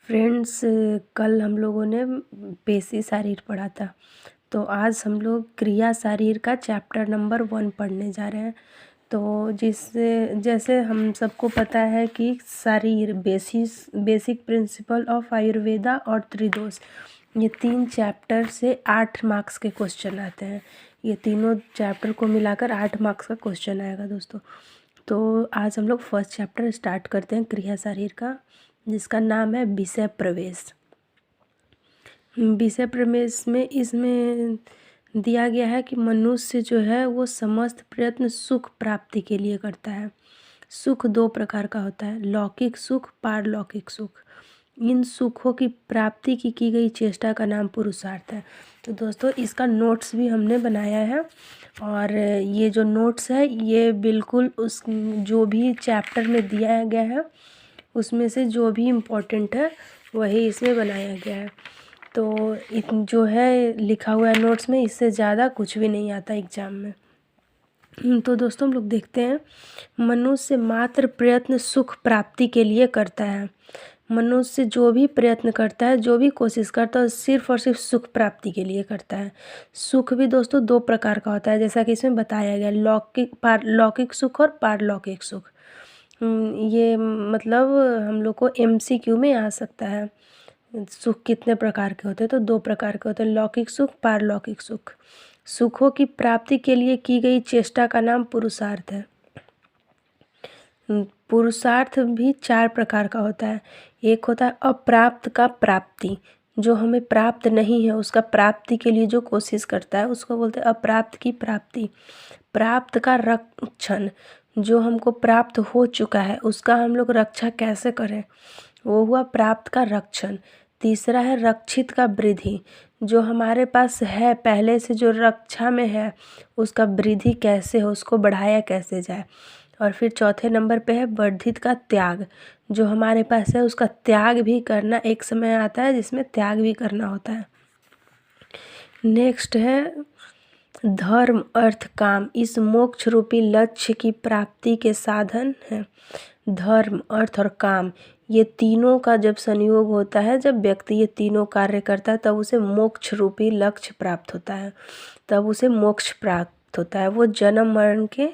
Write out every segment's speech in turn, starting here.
Friends, कल हम लोगों ने पेशी शारीर पढ़ा था। तो आज हम लोग क्रिया शारीर का चैप्टर नंबर 1 पढ़ने जा रहे हैं। तो जैसे हम सबको पता है कि शारीर बेसिक प्रिंसिपल ऑफ आयुर्वेदा और त्रिदोष, ये 3 चैप्टर से 8 मार्क्स के क्वेश्चन आते हैं। ये तीनों चैप्टर को मिलाकर 8 मार्क्स का क्वेश्चन आएगा दोस्तों। तो आज हम लोग फर्स्ट चैप्टर स्टार्ट करते हैं क्रिया शारीर का, जिसका नाम है विषय प्रवेश। विषय प्रवेश में इसमें दिया गया है कि मनुष्य जो है वो समस्त प्रयत्न सुख प्राप्ति के लिए करता है। सुख 2 प्रकार का होता है, लौकिक सुख, पारलौकिक सुख। इन सुखों की प्राप्ति की गई चेष्टा का नाम पुरुषार्थ है। तो दोस्तों इसका नोट्स भी हमने बनाया है, और ये जो नोट्स है ये बिल्कुल उस जो भी चैप्टर में दिया गया है उसमें से जो भी इम्पोर्टेंट है वही इसमें बनाया गया है। तो जो है लिखा हुआ है नोट्स में, इससे ज़्यादा कुछ भी नहीं आता एग्ज़ाम में। तो दोस्तों हम लोग देखते हैं, मनुष्य मात्र प्रयत्न सुख प्राप्ति के लिए करता है। मनुष्य जो भी प्रयत्न करता है, जो भी कोशिश करता है, सिर्फ और सिर्फ सुख प्राप्ति के लिए करता है। सुख भी दोस्तों 2 प्रकार का होता है, जैसा कि इसमें बताया गया, लौकिक सुख और पारलौकिक सुख। ये मतलब हम लोग को MCQ में आ सकता है। सुख कितने प्रकार के होते हैं? तो 2 प्रकार के होते हैं, लौकिक सुख, पारलौकिक सुख। सुखों की प्राप्ति के लिए की गई चेष्टा का नाम पुरुषार्थ है। पुरुषार्थ भी 4 प्रकार का होता है। एक होता है अप्राप्त का प्राप्ति, जो हमें प्राप्त नहीं है उसका प्राप्ति के लिए जो कोशिश करता है उसको बोलते हैं अप्राप्त की प्राप्ति। प्राप्त का रक्षण, जो हमको प्राप्त हो चुका है उसका हम लोग रक्षा कैसे करें, वो हुआ प्राप्त का रक्षण। तीसरा है रक्षित का वृद्धि, जो हमारे पास है पहले से, जो रक्षा में है उसका वृद्धि कैसे हो, उसको बढ़ाया कैसे जाए। और फिर चौथे नंबर पे है वर्धित का त्याग, जो हमारे पास है उसका त्याग भी करना, एक समय आता है जिसमें त्याग भी करना होता है। नेक्स्ट है धर्म अर्थ काम, इस मोक्ष रूपी लक्ष्य की प्राप्ति के साधन है। धर्म अर्थ और काम, ये तीनों का जब संयोग होता है, जब व्यक्ति ये तीनों कार्य करता है तब उसे मोक्ष रूपी लक्ष्य प्राप्त होता है, तब उसे मोक्ष प्राप्त होता है। वो जन्म मरण के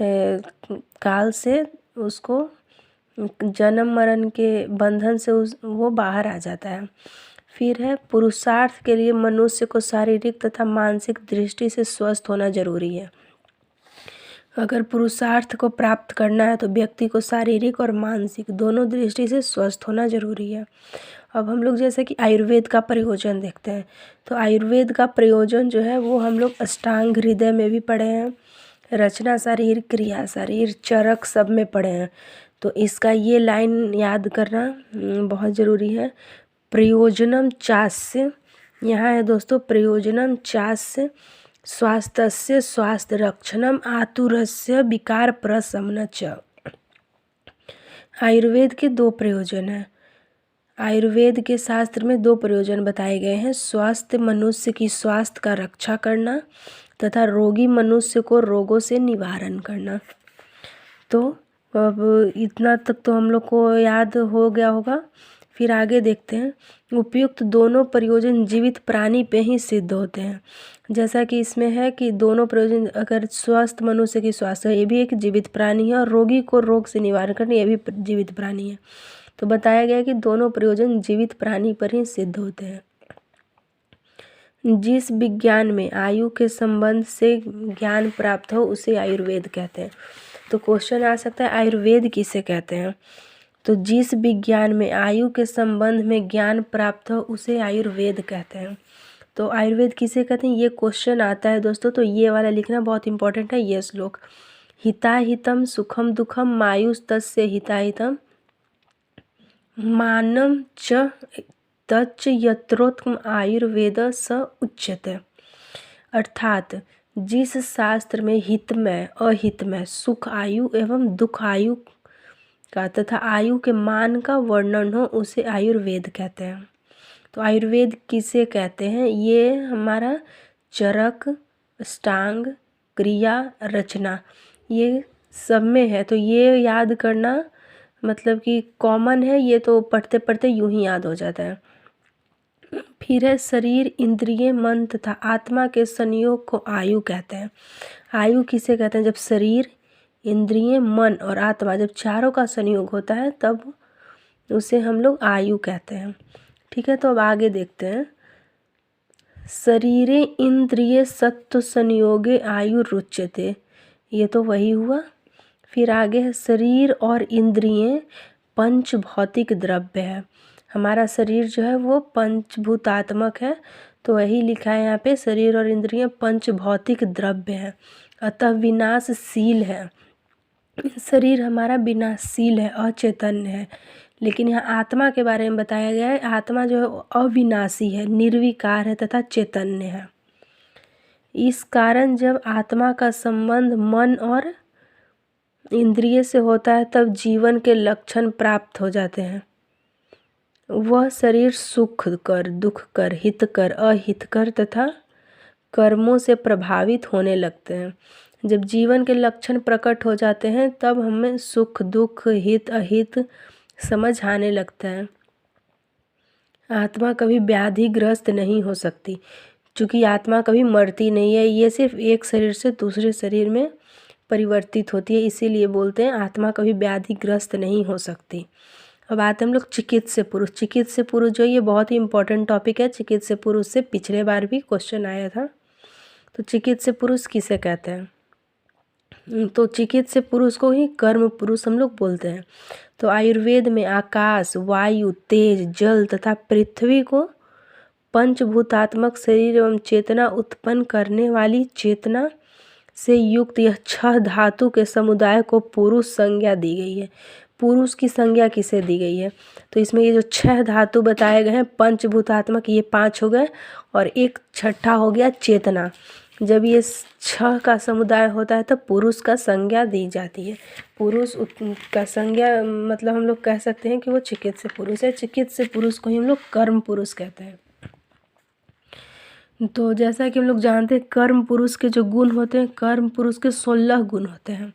काल से उसको, जन्म मरण के बंधन से वो बाहर आ जाता है। फिर है पुरुषार्थ के लिए मनुष्य को शारीरिक तथा मानसिक दृष्टि से स्वस्थ होना जरूरी है। अगर पुरुषार्थ को प्राप्त करना है तो व्यक्ति को शारीरिक और मानसिक दोनों दृष्टि से स्वस्थ होना जरूरी है। अब हम लोग जैसे कि आयुर्वेद का प्रयोजन देखते हैं, तो आयुर्वेद का प्रयोजन जो है वो हम लोग अष्टांग हृदय में भी पढ़े हैं, रचना शारीर, क्रिया शारीर, चरक सब में पढ़े हैं। तो इसका ये लाइन याद करना बहुत ज़रूरी है। प्रयोजनम चास्य, यहाँ है दोस्तों, प्रयोजनम चास्य स्वास्थ्यस्य स्वास्थ्य रक्षणम आतुरस्य विकार प्रशमन च। आयुर्वेद के 2 प्रयोजन हैं। आयुर्वेद के शास्त्र में 2 प्रयोजन बताए गए हैं, स्वास्थ्य मनुष्य की स्वास्थ्य का रक्षा करना तथा रोगी मनुष्य को रोगों से निवारण करना। तो अब इतना तक तो हम लोग को याद हो गया होगा। फिर आगे देखते हैं, उपयुक्त दोनों प्रयोजन जीवित प्राणी पे ही सिद्ध होते हैं। जैसा कि इसमें है कि दोनों प्रयोजन, अगर स्वस्थ मनुष्य की स्वास्थ्य है, ये भी एक जीवित प्राणी है, और रोगी को रोग से निवारण करना, ये भी जीवित प्राणी है। तो बताया गया है कि दोनों प्रयोजन जीवित प्राणी पर ही सिद्ध होते हैं। जिस विज्ञान में आयु के संबंध से ज्ञान प्राप्त हो उसे आयुर्वेद कहते हैं। तो क्वेश्चन आ सकता है आयुर्वेद किसे कहते हैं? तो जिस विज्ञान में आयु के संबंध में ज्ञान प्राप्त हो उसे आयुर्वेद कहते हैं। तो आयुर्वेद किसे कहते हैं, ये क्वेश्चन आता है दोस्तों, तो ये वाला लिखना बहुत इंपॉर्टेंट है। ये श्लोक, हिताहितम सुखम दुखम मायुस्तस्य हिताहितम मानम च तच्च यत्रोत्तम आयुर्वेद स उच्यते। अर्थात जिस शास्त्र में हितमय अहितमय सुख आयु एवं दुख आयु का तथा आयु के मान का वर्णन हो उसे आयुर्वेद कहते हैं। तो आयुर्वेद किसे कहते हैं? ये हमारा चरक, अष्टांग, क्रिया, रचना, ये सब में है। तो ये याद करना मतलब कि कॉमन है, ये तो पढ़ते पढ़ते यूं ही याद हो जाता है। फिर है शरीर, इंद्रिय, मन तथा आत्मा के संयोग को आयु कहते हैं। आयु किसे कहते हैं? जब शरीर, इंद्रिय, मन और आत्मा जब चारों का संयोग होता है तब उसे हम लोग आयु कहते हैं। ठीक है, तो अब आगे देखते हैं। शरीरे इंद्रिय सत्व संयोगे आयु रुच्यते, ये तो वही हुआ। फिर आगे है शरीर और इंद्रिय पंच भौतिक द्रव्य है। हमारा शरीर जो है वो पंचभूतात्मक है, तो वही लिखा है यहाँ पे, शरीर और इंद्रिय पंच भौतिक द्रव्य है, अतः विनाशशील है। शरीर हमारा विनाशशील है, अचैतन्य है। लेकिन यहाँ आत्मा के बारे में बताया गया है, आत्मा जो है अविनाशी है, निर्विकार है तथा चैतन्य है। इस कारण जब आत्मा का संबंध मन और इंद्रिय से होता है तब जीवन के लक्षण प्राप्त हो जाते हैं। वह शरीर सुख कर, दुख कर, हित कर, अहित कर तथा कर्मों से प्रभावित होने लगते हैं। जब जीवन के लक्षण प्रकट हो जाते हैं तब हमें सुख, दुख, हित, अहित समझ आने लगता है। आत्मा कभी व्याधिग्रस्त नहीं हो सकती, क्योंकि आत्मा कभी मरती नहीं है, ये सिर्फ एक शरीर से दूसरे शरीर में परिवर्तित होती है, इसीलिए बोलते हैं आत्मा कभी व्याधिग्रस्त नहीं हो सकती। अब आते हैं हम लोग चिकित्स्य पुरुष। चिकित्स्य पुरुष जो ये बहुत ही इंपॉर्टेंट टॉपिक है। चिकित्स्य पुरुष से पिछले बार भी क्वेश्चन आया था। तो चिकित्स्य पुरुष किसे कहते हैं? तो चिकित्स्य पुरुष को ही कर्म पुरुष हम लोग बोलते हैं। तो आयुर्वेद में आकाश, वायु, तेज, जल तथा पृथ्वी को पंचभूतात्मक शरीर एवं चेतना उत्पन्न करने वाली चेतना से युक्त यह 6 धातु के समुदाय को पुरुष संज्ञा दी गई है। पुरुष की संज्ञा किसे दी गई है? तो इसमें ये जो 6 धातु बताए गए हैं पंचभूतात्मक, ये 5 हो गए और एक छठा हो गया चेतना। जब ये 6 का समुदाय होता है तब पुरुष का संज्ञा दी जाती है। पुरुष का संज्ञा मतलब हम लोग कह सकते हैं कि वो चिकित्स्य पुरुष है। चिकित्स्य पुरुष को ही हम लोग कर्म पुरुष कहते हैं। तो जैसा कि हम लोग जानते हैं कर्म पुरुष के जो गुण होते हैं, कर्म पुरुष के 16 गुण होते हैं।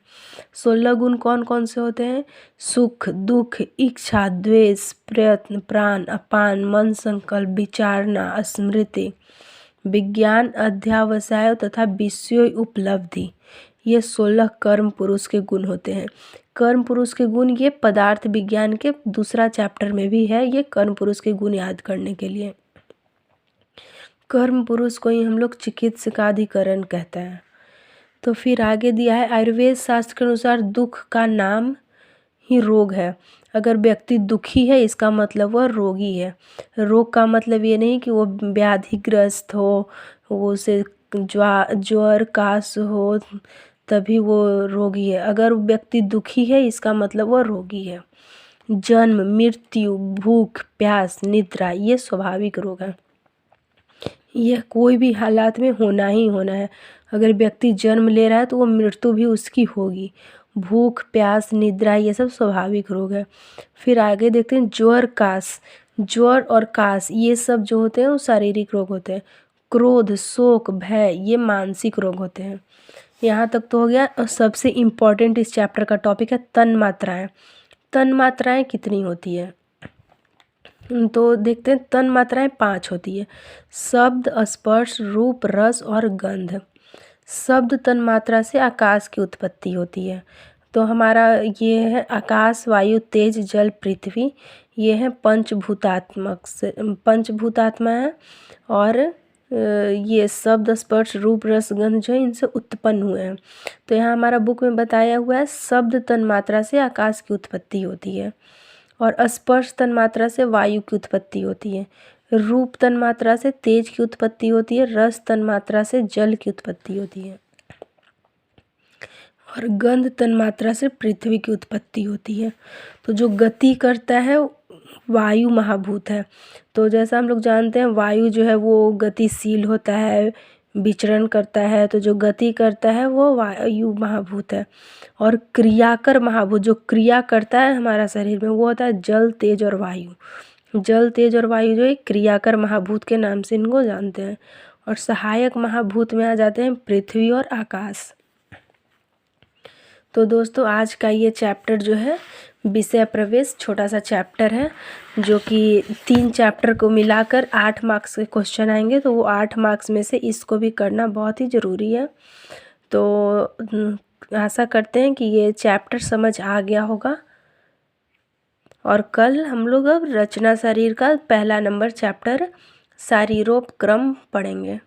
16 गुण कौन कौन से होते हैं? सुख, दुख, इच्छा, द्वेष, प्रयत्न, प्राण, अपान, मन, संकल्प, विचारना, स्मृति, विज्ञान, अध्यावसाय तथा विषय उपलब्धि, ये 16 कर्म पुरुष के गुण होते हैं। कर्म पुरुष के गुण ये पदार्थ विज्ञान के दूसरा चैप्टर में भी है, ये कर्म पुरुष के गुण याद करने के लिए। कर्म पुरुष को ही हम लोग चिकित्सकाधिकरण कहते हैं। तो फिर आगे दिया है आयुर्वेद शास्त्र के अनुसार दुख का नाम ही रोग है। अगर व्यक्ति दुखी है इसका मतलब वह रोगी है। रोग का मतलब ये नहीं कि वो व्याधिग्रस्त हो, वो उसे ज्वर काश हो तभी वो रोगी है। अगर व्यक्ति दुखी है इसका मतलब वह रोगी है। जन्म, मृत्यु, भूख, प्यास, निद्रा ये स्वाभाविक रोग है। यह कोई भी हालात में होना ही होना है। अगर व्यक्ति जन्म ले रहा है तो वो मृत्यु भी उसकी होगी। भूख, प्यास, निद्रा ये सब स्वाभाविक रोग है। फिर आगे देखते हैं ज्वर काश। ज्वर और काश ये सब जो होते हैं वो शारीरिक रोग होते हैं। क्रोध, शोक, भय ये मानसिक रोग होते हैं। यहाँ तक तो हो गया। और सबसे इम्पॉर्टेंट इस चैप्टर का टॉपिक है तन्मात्राएँ। तन्मात्राएँ कितनी होती है? तो देखते हैं तन्मात्राएँ 5 होती है। शब्द, स्पर्श, रूप, रस और गंध। शब्द तन्मात्रा से आकाश की उत्पत्ति होती है। तो हमारा ये है आकाश, वायु, तेज, जल, पृथ्वी, ये है पंचभूतात्मक से पंचभूतात्मा है। और ये शब्द, स्पर्श, रूप, रस, गंध जो है इनसे उत्पन्न हुए हैं। तो यहाँ हमारा बुक में बताया हुआ है शब्द तन्मात्रा से आकाश की उत्पत्ति होती है, और स्पर्श तन्मात्रा से वायु की उत्पत्ति होती है, रूप तन्मात्रा से तेज की उत्पत्ति होती है, रस तन्मात्रा से जल की उत्पत्ति होती है, और गंध तन्मात्रा से पृथ्वी की उत्पत्ति होती है। तो जो गति करता है वायु महाभूत है। तो जैसा हम लोग जानते हैं वायु जो है वो गतिशील होता है, विचरण करता है। तो जो गति करता है वो वायु महाभूत है। और क्रियाकर महाभूत जो क्रिया करता है हमारा शरीर में वो होता है जल, तेज और वायु। जल, तेज और वायु जो है क्रियाकर महाभूत के नाम से इनको जानते हैं। और सहायक महाभूत में आ जाते हैं पृथ्वी और आकाश। तो दोस्तों आज का ये चैप्टर जो है विषय प्रवेश छोटा सा चैप्टर है, जो कि 3 चैप्टर को मिलाकर 8 मार्क्स के क्वेश्चन आएंगे, तो वो 8 मार्क्स में से इसको भी करना बहुत ही ज़रूरी है। तो आशा करते हैं कि ये चैप्टर समझ आ गया होगा। और कल हम लोग अब रचना शरीर का पहला नंबर चैप्टर शारीरोपक्रम पढ़ेंगे।